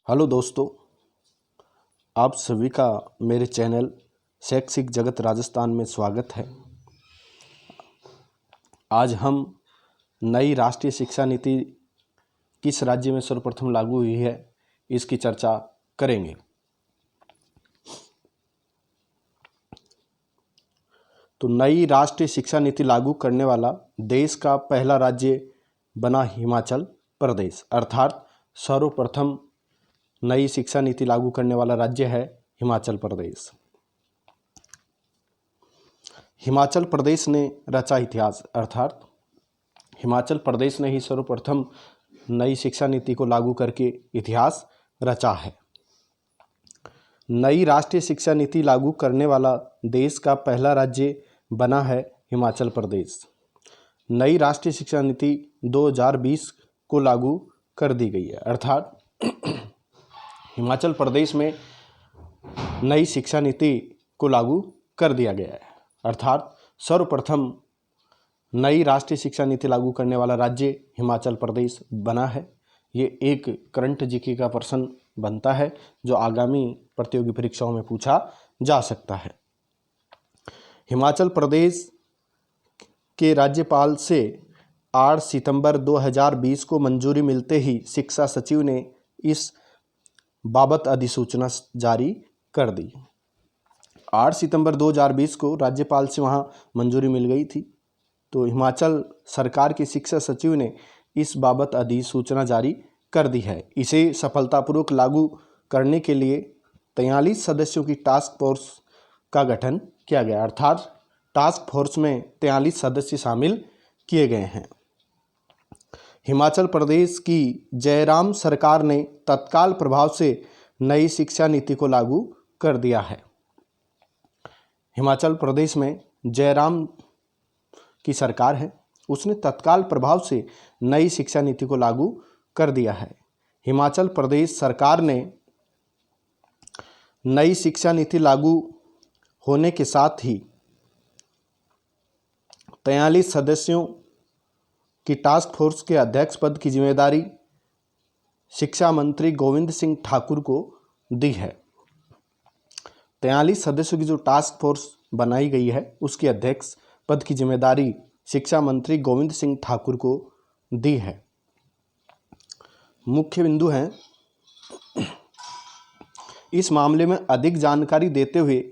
Hello दोस्तों, आप सभी का मेरे चैनल शैक्षिक जगत राजस्थान में स्वागत है। आज हम नई राष्ट्रीय शिक्षा नीति किस राज्य में सर्वप्रथम लागू हुई है इसकी चर्चा करेंगे। तो नई राष्ट्रीय शिक्षा नीति लागू करने वाला देश का पहला राज्य बना हिमाचल प्रदेश, अर्थात सर्वप्रथम नई शिक्षा नीति लागू करने वाला राज्य है हिमाचल प्रदेश। हिमाचल प्रदेश ने रचा इतिहास, अर्थात हिमाचल प्रदेश ने ही सर्वप्रथम नई शिक्षा नीति को लागू करके इतिहास रचा है। नई राष्ट्रीय शिक्षा नीति लागू करने वाला देश का पहला राज्य बना है हिमाचल प्रदेश। नई राष्ट्रीय शिक्षा नीति 2020 को लागू कर दी गई है, अर्थात हिमाचल प्रदेश में नई शिक्षा नीति को लागू कर दिया गया है, अर्थात सर्वप्रथम नई राष्ट्रीय शिक्षा नीति लागू करने वाला राज्य हिमाचल प्रदेश बना है। ये एक करंट जीके का प्रश्न बनता है जो आगामी प्रतियोगी परीक्षाओं में पूछा जा सकता है। हिमाचल प्रदेश के राज्यपाल से 8 सितंबर 2020 को मंजूरी मिलते ही शिक्षा सचिव ने इस बाबत अधिसूचना जारी कर दी। 8 सितंबर 2020 को राज्यपाल से वहाँ मंजूरी मिल गई थी, तो हिमाचल सरकार के शिक्षा सचिव ने इस बाबत अधिसूचना जारी कर दी है। इसे सफलतापूर्वक लागू करने के लिए 43 सदस्यों की टास्क फोर्स का गठन किया गया, अर्थात टास्क फोर्स में 43 सदस्य शामिल किए गए हैं। हिमाचल प्रदेश की जयराम सरकार ने तत्काल प्रभाव से नई शिक्षा नीति को लागू कर दिया है। हिमाचल प्रदेश में जयराम की सरकार है, उसने तत्काल प्रभाव से नई शिक्षा नीति को लागू कर दिया है। हिमाचल प्रदेश सरकार ने नई शिक्षा नीति लागू होने के साथ ही 43 सदस्यों की टास्क फोर्स के अध्यक्ष पद की जिम्मेदारी शिक्षा मंत्री गोविंद सिंह ठाकुर को दी है। 43 सदस्यों की जो टास्क फोर्स बनाई गई है उसके अध्यक्ष पद की जिम्मेदारी शिक्षा मंत्री गोविंद सिंह ठाकुर को दी है। मुख्य बिंदु हैं, इस मामले में अधिक जानकारी देते हुए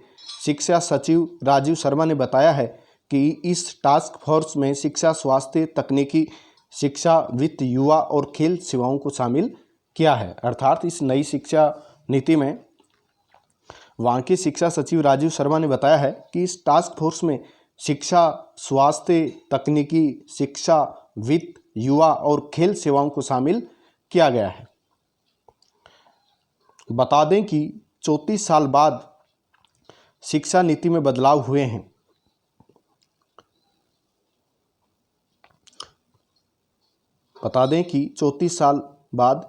शिक्षा सचिव राजीव शर्मा ने बताया है कि इस टास्क फोर्स में शिक्षा, स्वास्थ्य, तकनीकी शिक्षा, वित्त, युवा और खेल सेवाओं को शामिल किया है, अर्थात इस नई शिक्षा नीति में वहाँ के शिक्षा सचिव राजीव शर्मा ने बताया है कि इस टास्क फोर्स में शिक्षा, स्वास्थ्य, तकनीकी शिक्षा, वित्त, युवा और खेल सेवाओं को शामिल किया गया है। बता दें कि 34 साल बाद शिक्षा नीति में बदलाव हुए हैं। बता दें कि 34 साल बाद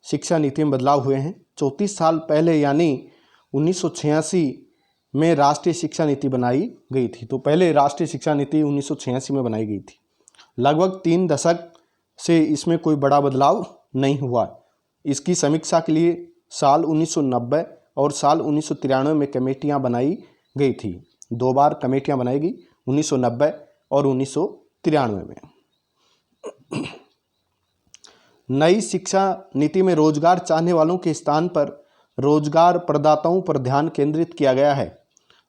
शिक्षा नीति में बदलाव हुए हैं। 34 साल पहले यानी 1986 में राष्ट्रीय शिक्षा नीति बनाई गई थी। तो पहले राष्ट्रीय शिक्षा नीति 1986 में बनाई गई थी। लगभग 3 दशक से इसमें कोई बड़ा बदलाव नहीं हुआ। इसकी समीक्षा के लिए साल 1990 और साल 1993 में कमेटियां बनाई गई थी। 2 बार कमेटियां बनाई गई, 1990 और 1993 में। नई शिक्षा नीति में रोजगार चाहने वालों के स्थान पर रोजगार प्रदाताओं पर ध्यान केंद्रित किया गया है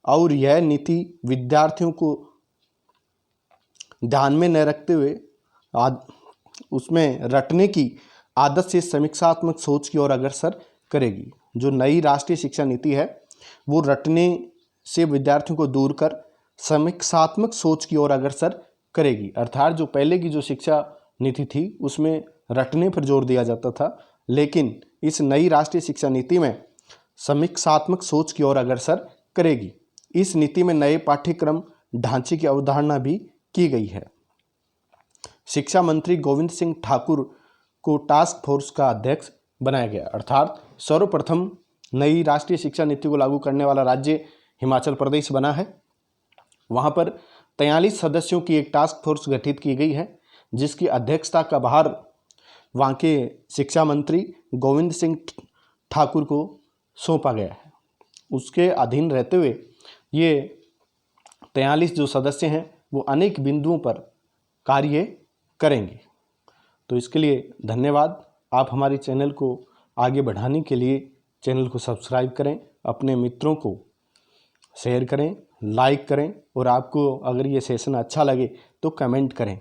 और यह नीति विद्यार्थियों को ध्यान में न रखते हुए उसमें रटने की आदत से समीक्षात्मक सोच की ओर अग्रसर करेगी। जो नई राष्ट्रीय शिक्षा नीति है वो रटने से विद्यार्थियों को दूर कर समीक्षात्मक सोच की ओर अग्रसर करेगी, अर्थात जो पहले की जो शिक्षा नीति थी उसमें रटने पर जोर दिया जाता था, लेकिन इस नई राष्ट्रीय शिक्षा नीति में समीक्षात्मक सोच की ओर अग्रसर करेगी। इस नीति में नए पाठ्यक्रम ढांचे की अवधारणा भी की गई है। शिक्षा मंत्री गोविंद सिंह ठाकुर को टास्क फोर्स का अध्यक्ष बनाया गया, अर्थात सर्वप्रथम नई राष्ट्रीय शिक्षा नीति को लागू करने वाला राज्य हिमाचल प्रदेश बना है। वहाँ पर 43 सदस्यों की एक टास्क फोर्स गठित की गई है जिसकी अध्यक्षता का भार वहाँ के शिक्षा मंत्री गोविंद सिंह ठाकुर को सौंपा गया है। उसके अधीन रहते हुए ये 43 जो सदस्य हैं वो अनेक बिंदुओं पर कार्य करेंगे। तो इसके लिए धन्यवाद। आप हमारे चैनल को आगे बढ़ाने के लिए चैनल को सब्सक्राइब करें, अपने मित्रों को शेयर करें, लाइक करें और आपको अगर ये सेशन अच्छा लगे तो कमेंट करें।